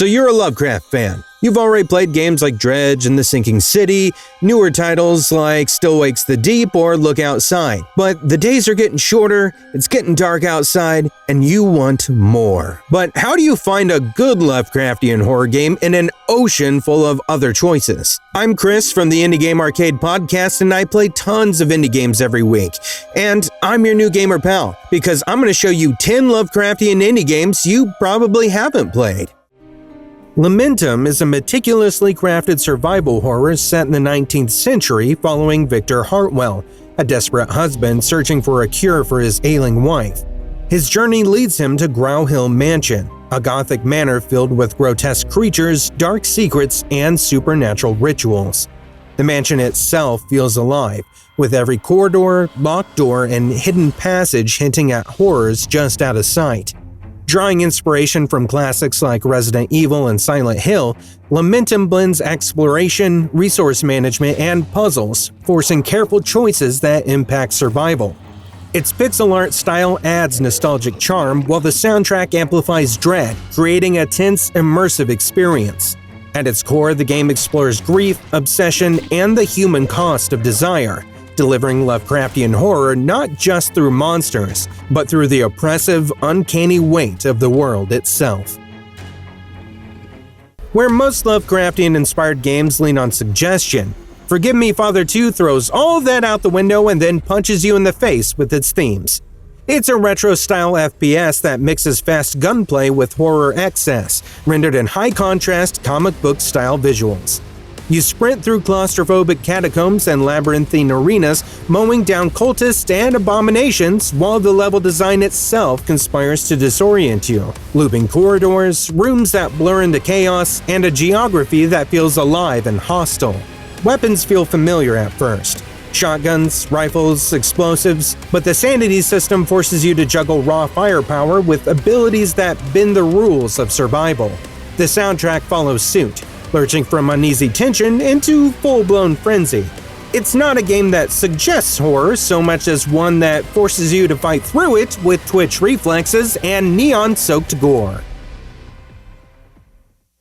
So you're a Lovecraft fan. You've already played games like Dredge and The Sinking City, newer titles like Still Wakes the Deep or Look Outside. But the days are getting shorter, it's getting dark outside, and you want more. But how do you find a good Lovecraftian horror game in an ocean full of other choices? I'm Chris from the Indie Game Arcade podcast, and I play tons of indie games every week. And I'm your new gamer pal, because I'm going to show you 10 Lovecraftian indie games you probably haven't played. Lamentum is a meticulously crafted survival horror set in the 19th century following Victor Hartwell, a desperate husband searching for a cure for his ailing wife. His journey leads him to Grow Hill Mansion, a gothic manor filled with grotesque creatures, dark secrets, and supernatural rituals. The mansion itself feels alive, with every corridor, locked door, and hidden passage hinting at horrors just out of sight. Drawing inspiration from classics like Resident Evil and Silent Hill, Lamentum blends exploration, resource management, and puzzles, forcing careful choices that impact survival. Its pixel art style adds nostalgic charm, while the soundtrack amplifies dread, creating a tense, immersive experience. At its core, the game explores grief, obsession, and the human cost of desire, delivering Lovecraftian horror not just through monsters, but through the oppressive, uncanny weight of the world itself. Where most Lovecraftian-inspired games lean on suggestion, Forgive Me Father 2 throws all of that out the window and then punches you in the face with its themes. It's a retro-style FPS that mixes fast gunplay with horror excess, rendered in high-contrast comic book-style visuals. You sprint through claustrophobic catacombs and labyrinthine arenas, mowing down cultists and abominations, while the level design itself conspires to disorient you. Looping corridors, rooms that blur into chaos, and a geography that feels alive and hostile. Weapons feel familiar at first. Shotguns, rifles, explosives, but the sanity system forces you to juggle raw firepower with abilities that bend the rules of survival. The soundtrack follows suit, lurching from uneasy tension into full-blown frenzy. It's not a game that suggests horror so much as one that forces you to fight through it with twitch reflexes and neon-soaked gore.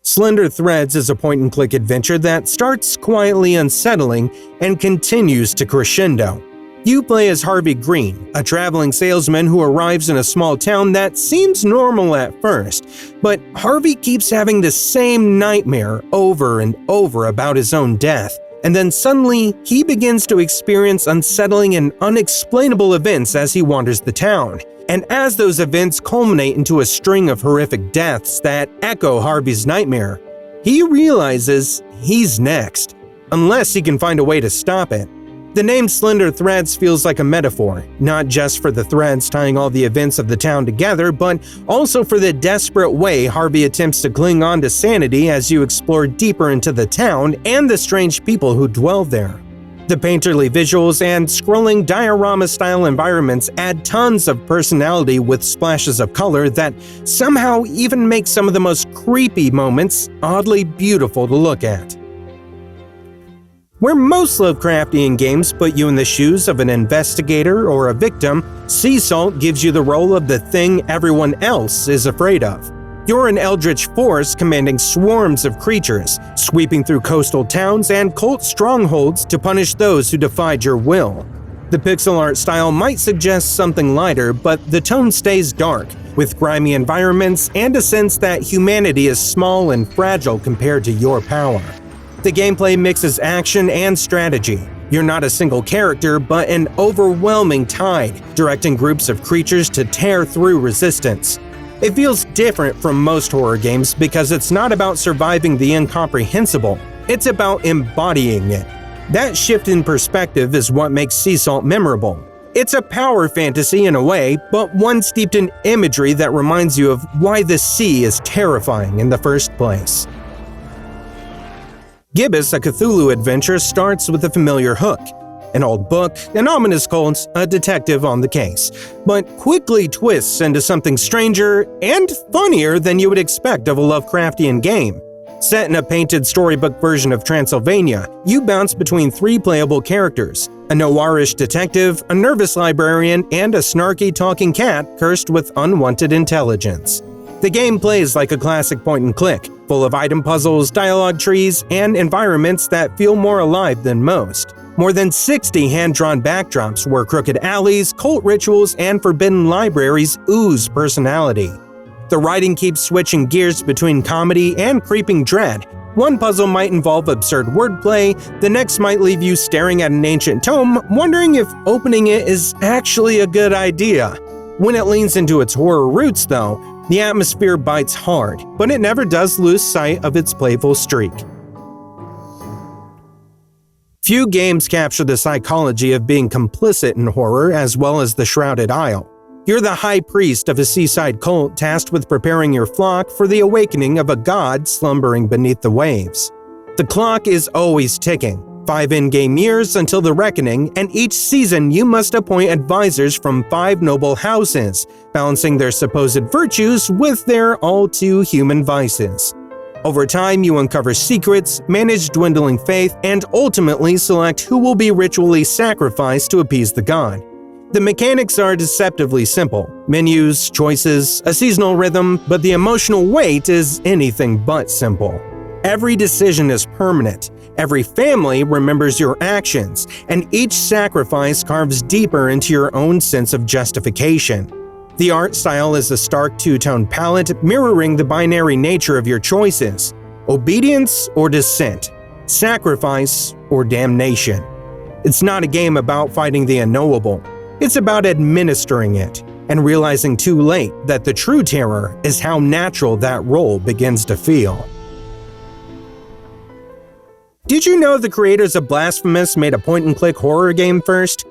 Slender Threads is a point-and-click adventure that starts quietly unsettling and continues to crescendo. You play as Harvey Green, a traveling salesman who arrives in a small town that seems normal at first, but Harvey keeps having the same nightmare over and over about his own death, and then suddenly he begins to experience unsettling and unexplainable events as he wanders the town. And as those events culminate into a string of horrific deaths that echo Harvey's nightmare, he realizes he's next, unless he can find a way to stop it. The name Slender Threads feels like a metaphor, not just for the threads tying all the events of the town together, but also for the desperate way Harvey attempts to cling on to sanity as you explore deeper into the town and the strange people who dwell there. The painterly visuals and scrolling diorama-style environments add tons of personality with splashes of color that somehow even make some of the most creepy moments oddly beautiful to look at. Where most Lovecraftian games put you in the shoes of an investigator or a victim, Sea Salt gives you the role of the thing everyone else is afraid of. You're an eldritch force commanding swarms of creatures, sweeping through coastal towns and cult strongholds to punish those who defied your will. The pixel art style might suggest something lighter, but the tone stays dark, with grimy environments and a sense that humanity is small and fragile compared to your power. The gameplay mixes action and strategy. You're not a single character, but an overwhelming tide, directing groups of creatures to tear through resistance. It feels different from most horror games because it's not about surviving the incomprehensible, it's about embodying it. That shift in perspective is what makes Sea Salt memorable. It's a power fantasy in a way, but one steeped in imagery that reminds you of why the sea is terrifying in the first place. Gibbous, a Cthulhu adventure, starts with a familiar hook. An old book, an ominous cult, a detective on the case, but quickly twists into something stranger and funnier than you would expect of a Lovecraftian game. Set in a painted storybook version of Transylvania, you bounce between three playable characters: a noirish detective, a nervous librarian, and a snarky talking cat cursed with unwanted intelligence. The game plays like a classic point-and-click, full of item puzzles, dialogue trees, and environments that feel more alive than most. More than 60 hand-drawn backdrops where crooked alleys, cult rituals, and forbidden libraries ooze personality. The writing keeps switching gears between comedy and creeping dread. One puzzle might involve absurd wordplay, the next might leave you staring at an ancient tome, wondering if opening it is actually a good idea. When it leans into its horror roots, though, the atmosphere bites hard, but it never does lose sight of its playful streak. Few games capture the psychology of being complicit in horror as well as the Shrouded Isle. You're the high priest of a seaside cult tasked with preparing your flock for the awakening of a god slumbering beneath the waves. The clock is always ticking, 5 in-game years until the reckoning, and each season you must appoint advisors from 5 noble houses, balancing their supposed virtues with their all-too-human vices. Over time, you uncover secrets, manage dwindling faith, and ultimately select who will be ritually sacrificed to appease the god. The mechanics are deceptively simple: menus, choices, a seasonal rhythm, but the emotional weight is anything but simple. Every decision is permanent, every family remembers your actions, and each sacrifice carves deeper into your own sense of justification. The art style is a stark two-tone palette mirroring the binary nature of your choices: obedience or dissent, sacrifice or damnation. It's not a game about fighting the unknowable. It's about administering it and realizing too late that the true terror is how natural that role begins to feel. Did you know the creators of Blasphemous made a point-and-click horror game first?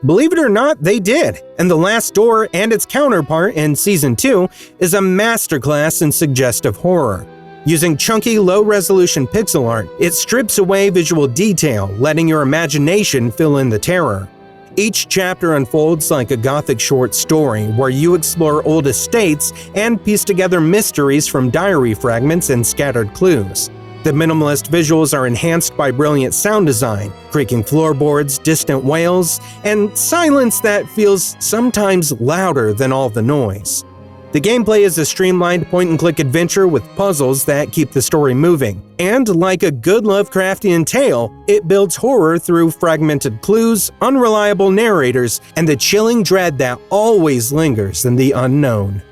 Believe it or not, they did, and The Last Door and its counterpart in Season 2 is a masterclass in suggestive horror. Using chunky, low-resolution pixel art, it strips away visual detail, letting your imagination fill in the terror. Each chapter unfolds like a gothic short story where you explore old estates and piece together mysteries from diary fragments and scattered clues. The minimalist visuals are enhanced by brilliant sound design, creaking floorboards, distant wails, and silence that feels sometimes louder than all the noise. The gameplay is a streamlined point-and-click adventure with puzzles that keep the story moving, and like a good Lovecraftian tale, it builds horror through fragmented clues, unreliable narrators, and the chilling dread that always lingers in the unknown.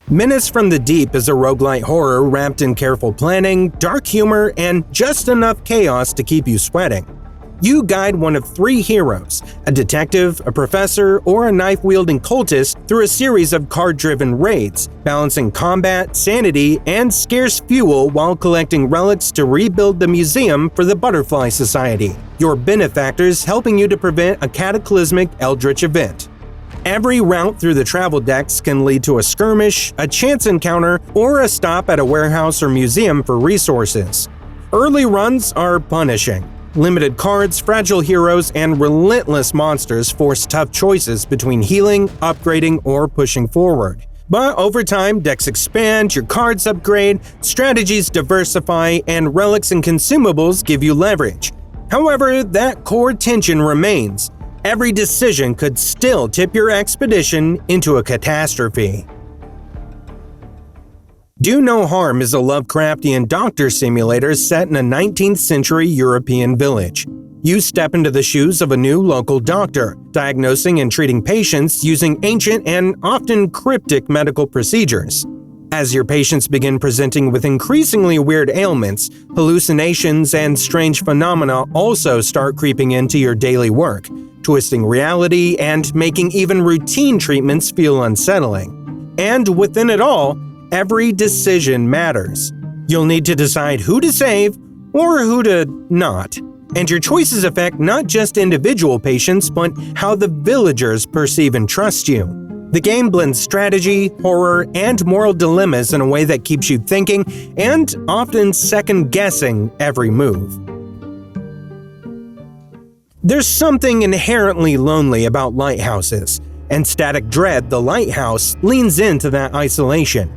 Menace from the Deep is a roguelite horror wrapped in careful planning, dark humor, and just enough chaos to keep you sweating. You guide one of 3 heroes, a detective, a professor, or a knife-wielding cultist through a series of card-driven raids, balancing combat, sanity, and scarce fuel while collecting relics to rebuild the museum for the Butterfly Society, your benefactors helping you to prevent a cataclysmic eldritch event. Every route through the travel decks can lead to a skirmish, a chance encounter, or a stop at a warehouse or museum for resources. Early runs are punishing. Limited cards, fragile heroes, and relentless monsters force tough choices between healing, upgrading, or pushing forward. But over time, decks expand, your cards upgrade, strategies diversify, and relics and consumables give you leverage. However, that core tension remains. Every decision could still tip your expedition into a catastrophe. Do No Harm is a Lovecraftian doctor simulator set in a 19th century European village. You step into the shoes of a new local doctor, diagnosing and treating patients using ancient and often cryptic medical procedures. As your patients begin presenting with increasingly weird ailments, hallucinations and strange phenomena also start creeping into your daily work, twisting reality and making even routine treatments feel unsettling. And within it all, every decision matters. You'll need to decide who to save or who to not. And your choices affect not just individual patients, but how the villagers perceive and trust you. The game blends strategy, horror, and moral dilemmas in a way that keeps you thinking and often second-guessing every move. There's something inherently lonely about lighthouses, and Static Dread, the Lighthouse, leans into that isolation.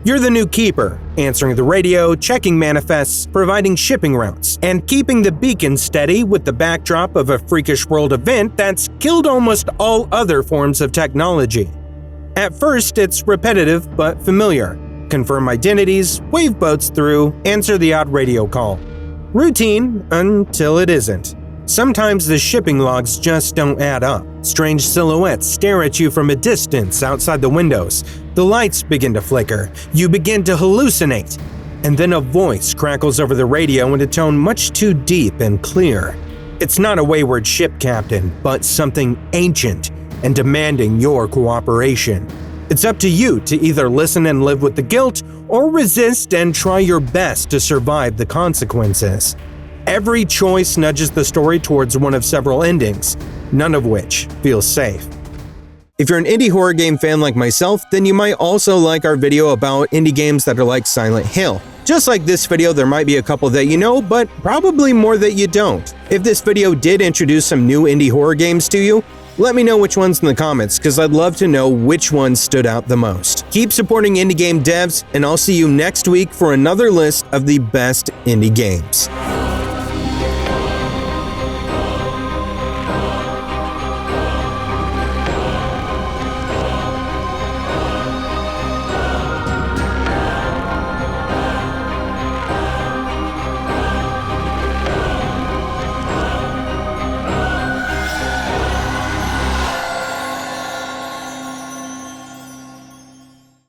You're the new keeper, answering the radio, checking manifests, providing shipping routes, and keeping the beacon steady with the backdrop of a freakish world event that's killed almost all other forms of technology. At first, it's repetitive but familiar. confirm identities, wave boats through, answer the odd radio call. Routine until it isn't. Sometimes the shipping logs just don't add up. Strange silhouettes stare at you from a distance outside the windows. The lights begin to flicker. You begin to hallucinate. And then a voice crackles over the radio in a tone much too deep and clear. It's not a wayward ship captain, but something ancient and demanding your cooperation. It's up to you to either listen and live with the guilt, or resist and try your best to survive the consequences. Every choice nudges the story towards one of several endings, none of which feels safe. If you're an indie horror game fan like myself, then you might also like our video about indie games that are like Silent Hill. Just like this video, there might be a couple that you know, but probably more that you don't. If this video did introduce some new indie horror games to you, let me know which ones in the comments, because I'd love to know which ones stood out the most. Keep supporting indie game devs, and I'll see you next week for another list of the best indie games.